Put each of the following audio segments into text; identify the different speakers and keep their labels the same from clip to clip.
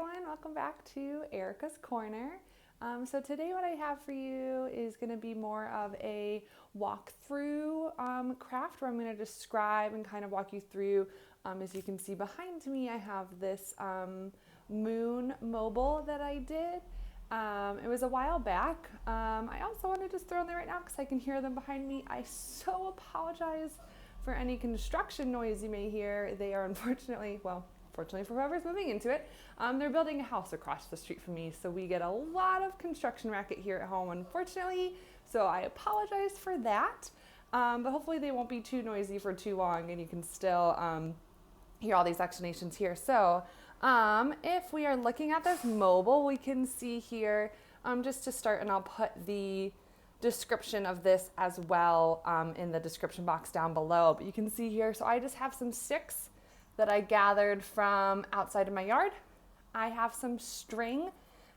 Speaker 1: everyone, welcome back to Erica's Corner. So today what I have for you is going to be more of a walkthrough craft where I'm going to describe and kind of walk you through. As you can see behind me, I have this moon mobile that I did. It was a while back. I also want to just throw in there right now because I can hear them behind me. I so apologize for any construction noise you may hear. They are unfortunately, well, fortunately for whoever's moving into it, they're building a house across the street from me, so we get a lot of construction racket here at home, unfortunately, so I apologize for that, but hopefully they won't be too noisy for too long and you can still hear all these explanations here. So if we are looking at this mobile, we can see here, just to start, and I'll put the description of this as well in the description box down below, but you can see here, so I just have some sticks that I gathered from outside of my yard. I have some string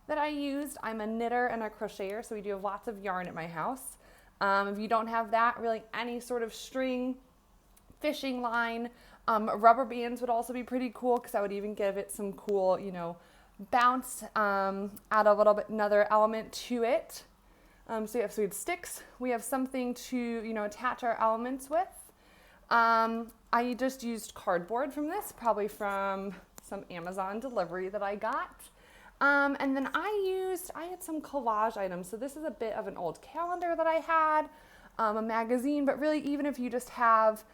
Speaker 1: that I used. I'm a knitter and a crocheter, so we do have lots of yarn at my house. If you don't have that, really any sort of string, fishing line, rubber bands would also be pretty cool because I would even give it some cool, bounce, add a little bit another element to it. So we have sticks. We have something to, attach our elements with. I just used cardboard from this, probably from some Amazon delivery that I got. And then I had some collage items. So this is a bit of an old calendar that I had, a magazine, but really even if you just have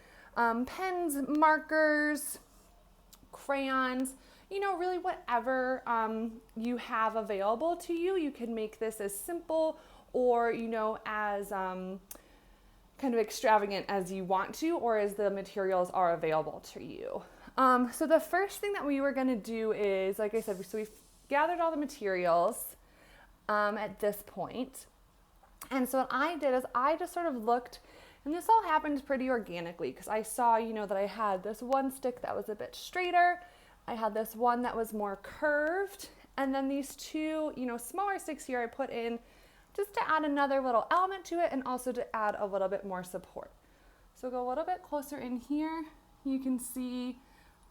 Speaker 1: pens, markers, crayons, really whatever you have available to you, you can make this as simple or, as kind of extravagant as you want to, or as the materials are available to you. So the first thing that we were going to do is, like I said, so we've gathered all the materials at this point. And so what I did is I just sort of looked, and this all happened pretty organically because I saw, that I had this one stick that was a bit straighter. I had this one that was more curved. And then these two, smaller sticks here I put in just to add another little element to it and also to add a little bit more support. So go a little bit closer in here. You can see,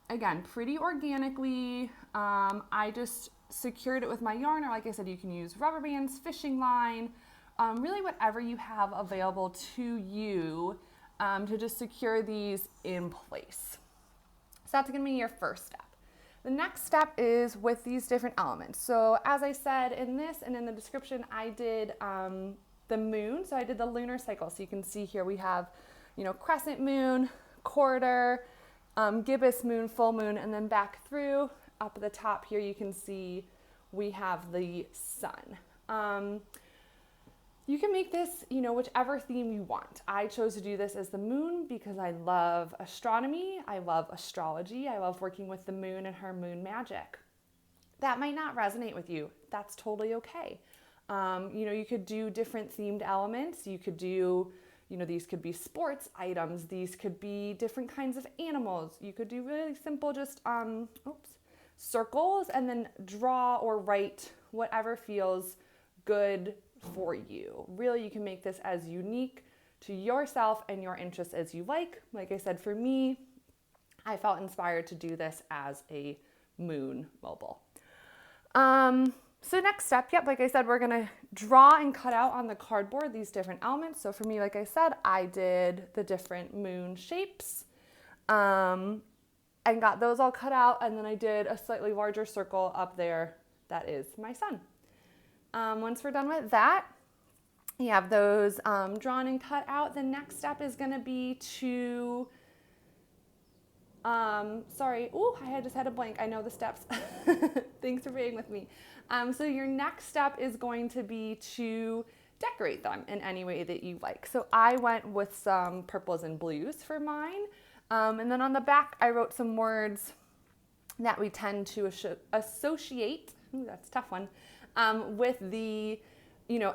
Speaker 1: again, pretty organically. I just secured it with my yarn, or like I said, you can use rubber bands, fishing line, really whatever you have available to you to just secure these in place. So that's gonna be your first step. The next step is with these different elements. So as I said in this and in the description, I did the moon. So I did the lunar cycle. So you can see here we have, crescent moon, quarter, gibbous moon, full moon, and then back through up at the top here, you can see we have the sun. You can make this, whichever theme you want. I chose to do this as the moon because I love astronomy, I love astrology, I love working with the moon and her moon magic. That might not resonate with you. That's totally okay. You could do different themed elements. You could do, these could be sports items. These could be different kinds of animals. You could do really simple, just circles and then draw or write whatever feels good for you. Really, you can make this as unique to yourself and your interests as you like. Like I said, for me, I felt inspired to do this as a moon mobile. So next step, like I said, we're gonna draw and cut out on the cardboard these different elements. So for me, like I said, I did the different moon shapes and got those all cut out, and then I did a slightly larger circle up there that is my sun. Once we're done with that, you have those drawn and cut out. The next step is going to be to, I just had a blank. I know the steps. Thanks for being with me. So your next step is going to be to decorate them in any way that you like. So I went with some purples and blues for mine. And then on the back, I wrote some words that we tend to associate, that's a tough one, with the,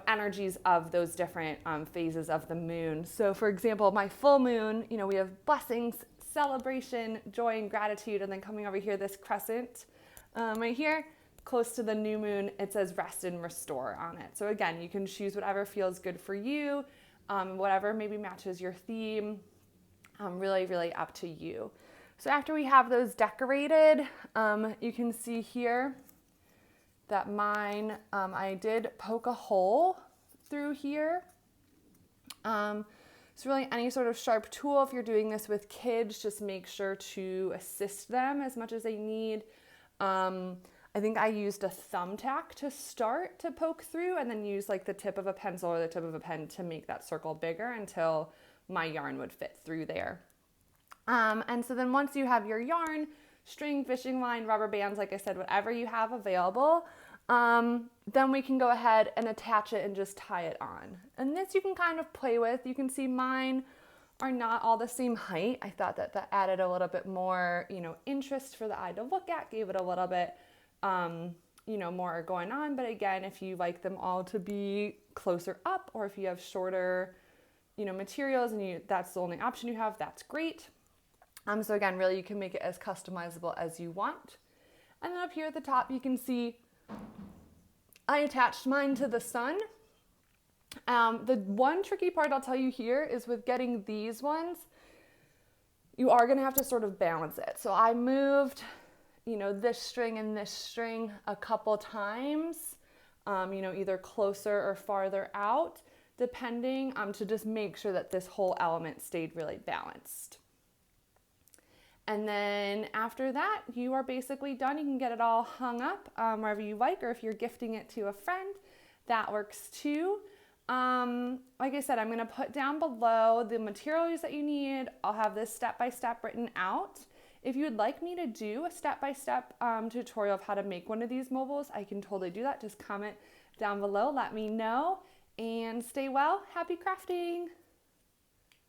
Speaker 1: energies of those different phases of the moon. So for example, my full moon, we have blessings, celebration, joy, and gratitude. And then coming over here, this crescent right here, close to the new moon, it says rest and restore on it. So again, you can choose whatever feels good for you, whatever maybe matches your theme, really, really up to you. So after we have those decorated, you can see here, that mine, I did poke a hole through here. So really any sort of sharp tool, if you're doing this with kids, just make sure to assist them as much as they need. I think I used a thumbtack to start to poke through, and then use like the tip of a pencil or the tip of a pen to make that circle bigger until my yarn would fit through there. And so then once you have your yarn, string, fishing line, rubber bands, like I said, whatever you have available, then we can go ahead and attach it and just tie it on. And this you can kind of play with. You can see mine are not all the same height. I thought that that added a little bit more, interest for the eye to look at, gave it a little bit, more going on. But again, if you like them all to be closer up, or if you have shorter, materials and that's the only option you have, that's great. So again, really you can make it as customizable as you want. And then up here at the top, you can see I attached mine to the sun. The one tricky part I'll tell you here is with getting these ones, you are going to have to sort of balance it. So I moved, this string and this string a couple times, either closer or farther out, depending, to just make sure that this whole element stayed really balanced. And then after that, you are basically done. You can get it all hung up wherever you like, or if you're gifting it to a friend, that works too. Like I said, I'm going to put down below the materials that you need. I'll have this step-by-step written out. If you would like me to do a step-by-step tutorial of how to make one of these mobiles, I can totally do that. Just comment down below, let me know, and stay well. Happy crafting!